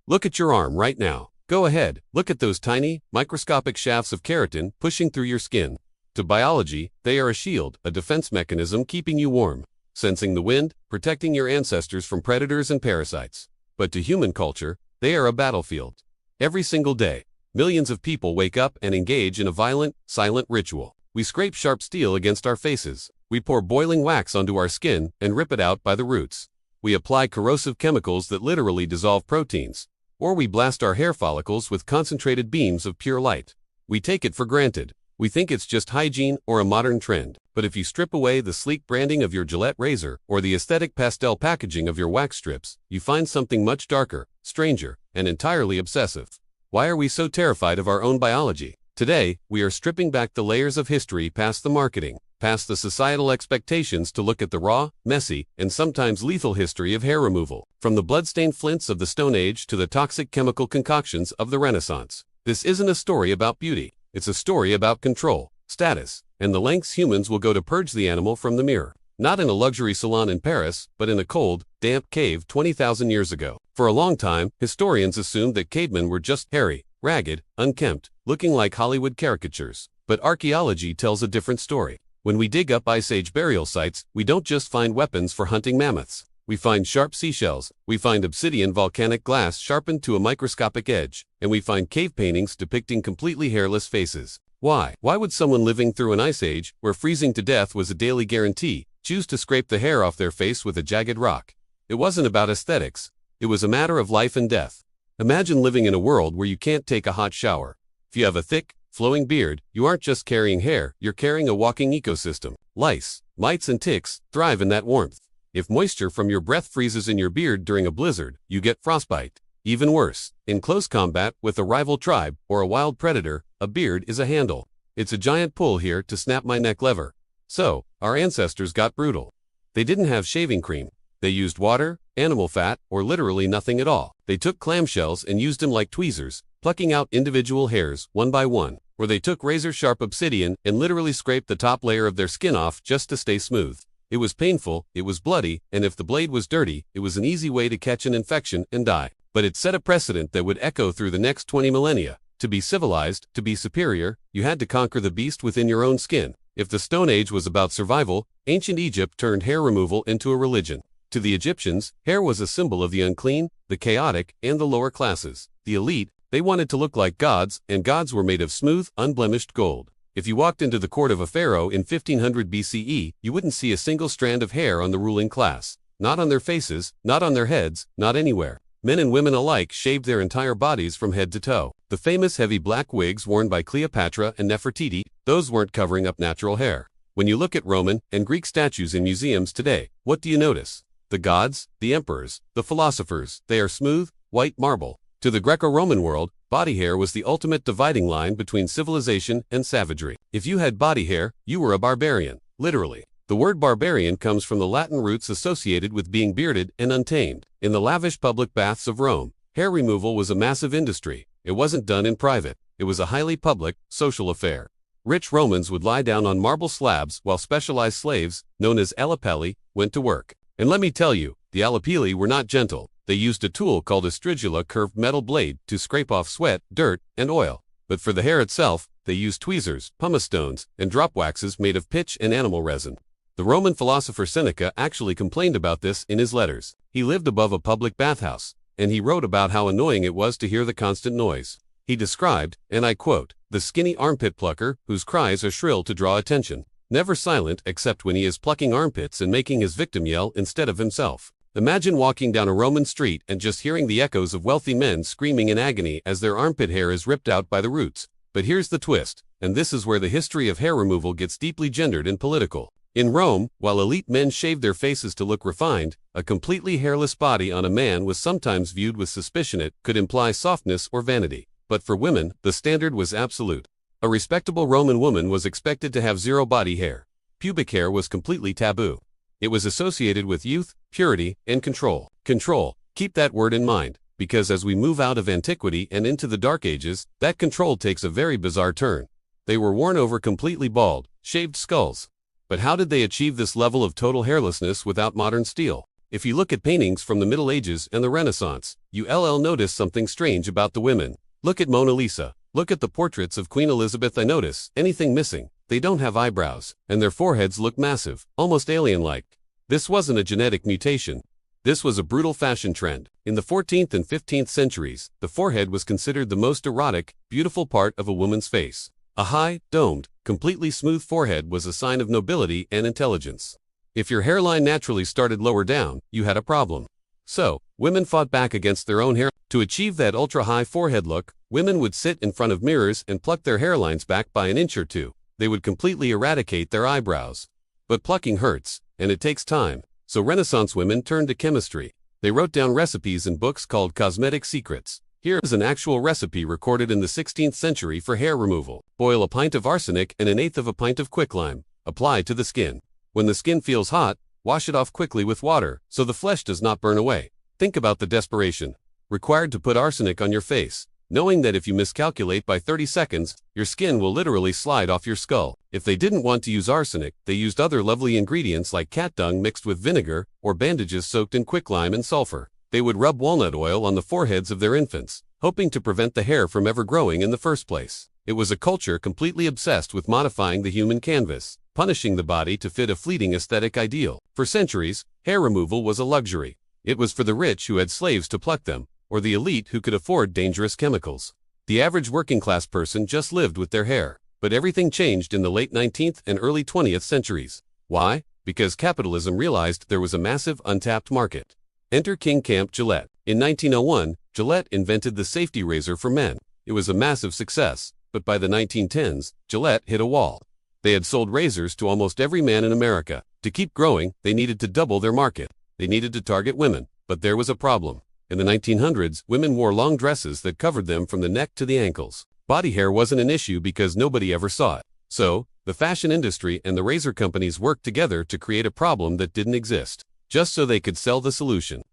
Look at your arm right now. Go ahead, look at those tiny, microscopic shafts of keratin pushing through your skin. To biology, they are a shield, a defense mechanism keeping you warm, sensing the wind, protecting your ancestors from predators and parasites. But to human culture, they are a battlefield. Every single day, millions of people wake up and engage in a violent, silent ritual. We scrape sharp steel against our faces. We pour boiling wax onto our skin and rip it out by the roots. We apply corrosive chemicals that literally dissolve proteins. Or we blast our hair follicles with concentrated beams of pure light. We take it for granted. We think it's just hygiene or a modern trend. But if you strip away the sleek branding of your Gillette razor or the aesthetic pastel packaging of your wax strips, you find something much darker, stranger, and entirely obsessive. Why are we so terrified of our own biology? Today, we are stripping back the layers of history past the marketing, past the societal expectations to look at the raw, messy, and sometimes lethal history of hair removal, from the bloodstained flints of the Stone Age to the toxic chemical concoctions of the Renaissance. This isn't a story about beauty. It's a story about control, status, and the lengths humans will go to purge the animal from the mirror. Not in a luxury salon in Paris, but in a cold, damp cave 20,000 years ago. For a long time, historians assumed that cavemen were just hairy, ragged, unkempt, looking like Hollywood caricatures. But archaeology tells a different story. When we dig up Ice Age burial sites, we don't just find weapons for hunting mammoths. We find sharp seashells, we find obsidian volcanic glass sharpened to a microscopic edge, and we find cave paintings depicting completely hairless faces. Why? Why would someone living through an ice age, where freezing to death was a daily guarantee, choose to scrape the hair off their face with a jagged rock? It wasn't about aesthetics. It was a matter of life and death. Imagine living in a world where you can't take a hot shower. If you have a thick, flowing beard, you aren't just carrying hair, you're carrying a walking ecosystem. Lice, mites, and ticks thrive in that warmth. If moisture from your breath freezes in your beard during a blizzard, you get frostbite. Even worse, in close combat with a rival tribe or a wild predator, a beard is a handle. It's a giant pull here to snap my neck lever. So, our ancestors got brutal. They didn't have shaving cream. They used water, animal fat, or literally nothing at all. They took clamshells and used them like tweezers, plucking out individual hairs one by one. Or they took razor-sharp obsidian and literally scraped the top layer of their skin off just to stay smooth. It was painful, it was bloody, and if the blade was dirty, it was an easy way to catch an infection and die. But it set a precedent that would echo through the next 20 millennia. To be civilized, to be superior, you had to conquer the beast within your own skin. If the Stone Age was about survival, ancient Egypt turned hair removal into a religion. To the Egyptians, hair was a symbol of the unclean, the chaotic, and the lower classes. The elite, they wanted to look like gods, and gods were made of smooth, unblemished gold. If you walked into the court of a pharaoh in 1500 BCE, you wouldn't see a single strand of hair on the ruling class. Not on their faces, not on their heads, not anywhere. Men and women alike shaved their entire bodies from head to toe. The famous heavy black wigs worn by Cleopatra and Nefertiti, those weren't covering up natural hair. When you look at Roman and Greek statues in museums today, what do you notice? The gods, the emperors, the philosophers, they are smooth, white marble. To the Greco-Roman world, body hair was the ultimate dividing line between civilization and savagery. If you had body hair, you were a barbarian, literally. The word barbarian comes from the Latin roots associated with being bearded and untamed. In the lavish public baths of Rome, hair removal was a massive industry. It wasn't done in private. It was a highly public, social affair. Rich Romans would lie down on marble slabs while specialized slaves, known as alapelli, went to work. And let me tell you, the alapelli were not gentle. They used a tool called a stridula curved metal blade to scrape off sweat, dirt, and oil. But for the hair itself, they used tweezers, pumice stones, and drop waxes made of pitch and animal resin. The Roman philosopher Seneca actually complained about this in his letters. He lived above a public bathhouse, and he wrote about how annoying it was to hear the constant noise. He described, and I quote, the skinny armpit plucker, whose cries are shrill to draw attention, never silent except when he is plucking armpits and making his victim yell instead of himself. Imagine walking down a Roman street and just hearing the echoes of wealthy men screaming in agony as their armpit hair is ripped out by the roots. But here's the twist, and this is where the history of hair removal gets deeply gendered and political. In Rome, while elite men shaved their faces to look refined, a completely hairless body on a man was sometimes viewed with suspicion. It could imply softness or vanity. But for women, the standard was absolute. A respectable Roman woman was expected to have zero body hair. Pubic hair was completely taboo. It was associated with youth, purity, and control. Control, keep that word in mind, because as we move out of antiquity and into the Dark Ages, that control takes a very bizarre turn. They were worn over completely bald, shaved skulls. But how did they achieve this level of total hairlessness without modern steel? If you look at paintings from the Middle Ages and the Renaissance, you'll notice something strange about the women. Look at Mona Lisa. Look at the portraits of Queen Elizabeth. I notice anything missing. They don't have eyebrows, and their foreheads look massive, almost alien-like. This wasn't a genetic mutation. This was a brutal fashion trend. In the 14th and 15th centuries, the forehead was considered the most erotic, beautiful part of a woman's face. A high, domed, completely smooth forehead was a sign of nobility and intelligence. If your hairline naturally started lower down, you had a problem. So, women fought back against their own hair. To achieve that ultra-high forehead look, women would sit in front of mirrors and pluck their hairlines back by an inch or two. They would completely eradicate their eyebrows. But plucking hurts, and it takes time. So Renaissance women turned to chemistry. They wrote down recipes in books called Cosmetic Secrets. Here is an actual recipe recorded in the 16th century for hair removal. Boil a pint of arsenic and 1/8 of a pint of quicklime. Apply to the skin. When the skin feels hot, wash it off quickly with water, so the flesh does not burn away. Think about the desperation required to put arsenic on your face, knowing that if you miscalculate by 30 seconds, your skin will literally slide off your skull. If they didn't want to use arsenic, they used other lovely ingredients like cat dung mixed with vinegar, or bandages soaked in quicklime and sulfur. They would rub walnut oil on the foreheads of their infants, hoping to prevent the hair from ever growing in the first place. It was a culture completely obsessed with modifying the human canvas, punishing the body to fit a fleeting aesthetic ideal. For centuries, hair removal was a luxury. It was for the rich who had slaves to pluck them, or the elite who could afford dangerous chemicals. The average working-class person just lived with their hair. But everything changed in the late 19th and early 20th centuries. Why? Because capitalism realized there was a massive untapped market. Enter King Camp Gillette. In 1901, Gillette invented the safety razor for men. It was a massive success, but by the 1910s, Gillette hit a wall. They had sold razors to almost every man in America. To keep growing, they needed to double their market. They needed to target women, but there was a problem. In the 1900s, women wore long dresses that covered them from the neck to the ankles. Body hair wasn't an issue because nobody ever saw it. So, the fashion industry and the razor companies worked together to create a problem that didn't exist, just so they could sell the solution.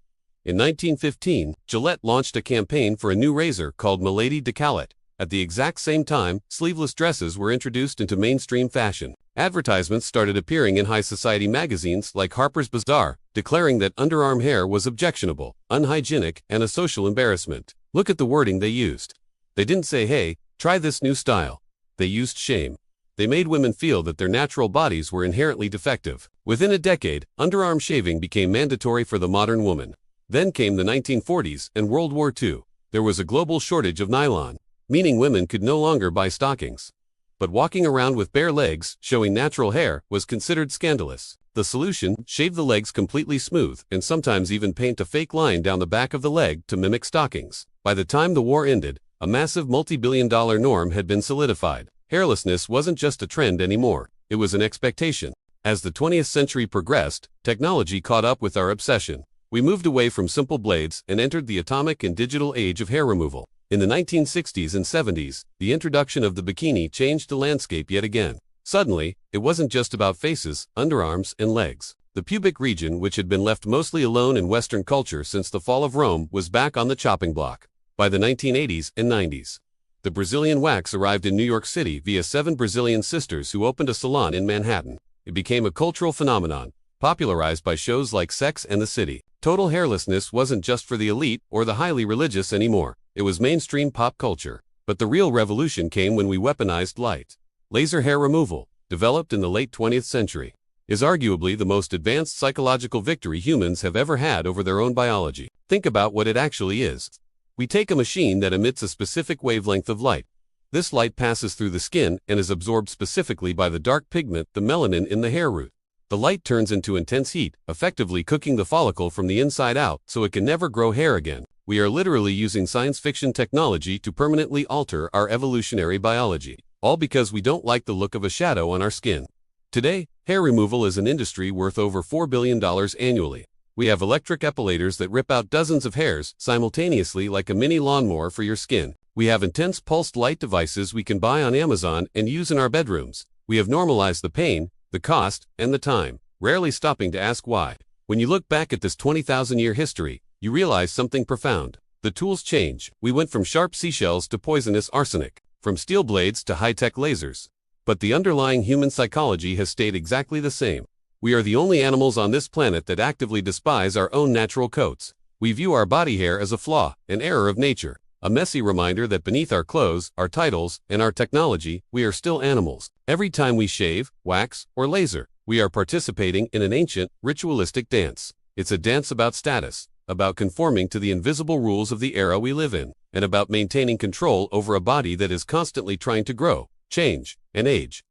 In 1915, Gillette launched a campaign for a new razor called Milady de Calet. At the exact same time, sleeveless dresses were introduced into mainstream fashion. Advertisements started appearing in high society magazines like Harper's Bazaar, declaring that underarm hair was objectionable, unhygienic, and a social embarrassment. Look at the wording they used. They didn't say, "Hey, try this new style." They used shame. They made women feel that their natural bodies were inherently defective. Within a decade, underarm shaving became mandatory for the modern woman. Then came the 1940s and World War II. There was a global shortage of nylon, meaning women could no longer buy stockings. But walking around with bare legs, showing natural hair, was considered scandalous. The solution: shave the legs completely smooth, and sometimes even paint a fake line down the back of the leg to mimic stockings. By the time the war ended, a massive multi-billion-dollar norm had been solidified. Hairlessness wasn't just a trend anymore, it was an expectation. As the 20th century progressed, technology caught up with our obsession. We moved away from simple blades and entered the atomic and digital age of hair removal. In the 1960s and 70s, the introduction of the bikini changed the landscape yet again. Suddenly, it wasn't just about faces, underarms, and legs. The pubic region, which had been left mostly alone in Western culture since the fall of Rome, was back on the chopping block. By the 1980s and 90s, the Brazilian wax arrived in New York City via 7 Brazilian sisters who opened a salon in Manhattan. It became a cultural phenomenon, popularized by shows like Sex and the City. Total hairlessness wasn't just for the elite or the highly religious anymore. It was mainstream pop culture. But the real revolution came when we weaponized light. Laser hair removal, developed in the late 20th century, is arguably the most advanced psychological victory humans have ever had over their own biology. Think about what it actually is. We take a machine that emits a specific wavelength of light. This light passes through the skin and is absorbed specifically by the dark pigment, the melanin in the hair root. The light turns into intense heat, effectively cooking the follicle from the inside out so it can never grow hair again. We are literally using science fiction technology to permanently alter our evolutionary biology, all because we don't like the look of a shadow on our skin. Today, hair removal is an industry worth over $4 billion annually. We have electric epilators that rip out dozens of hairs simultaneously like a mini lawnmower for your skin. We have intense pulsed light devices we can buy on Amazon and use in our bedrooms. We have normalized the pain, the cost, and the time, rarely stopping to ask why. When you look back at this 20,000-year history, you realize something profound. The tools change. We went from sharp seashells to poisonous arsenic, from steel blades to high-tech lasers. But the underlying human psychology has stayed exactly the same. We are the only animals on this planet that actively despise our own natural coats. We view our body hair as a flaw, an error of nature, a messy reminder that beneath our clothes, our titles, and our technology, we are still animals. Every time we shave, wax, or laser, we are participating in an ancient, ritualistic dance. It's a dance about status, about conforming to the invisible rules of the era we live in, and about maintaining control over a body that is constantly trying to grow, change, and age.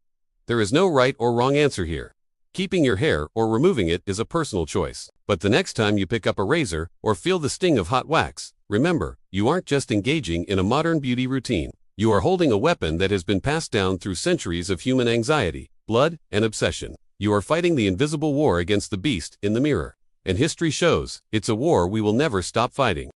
There is no right or wrong answer here. Keeping your hair or removing it is a personal choice. But the next time you pick up a razor or feel the sting of hot wax, remember, you aren't just engaging in a modern beauty routine. You are holding a weapon that has been passed down through centuries of human anxiety, blood, and obsession. You are fighting the invisible war against the beast in the mirror. And history shows, it's a war we will never stop fighting.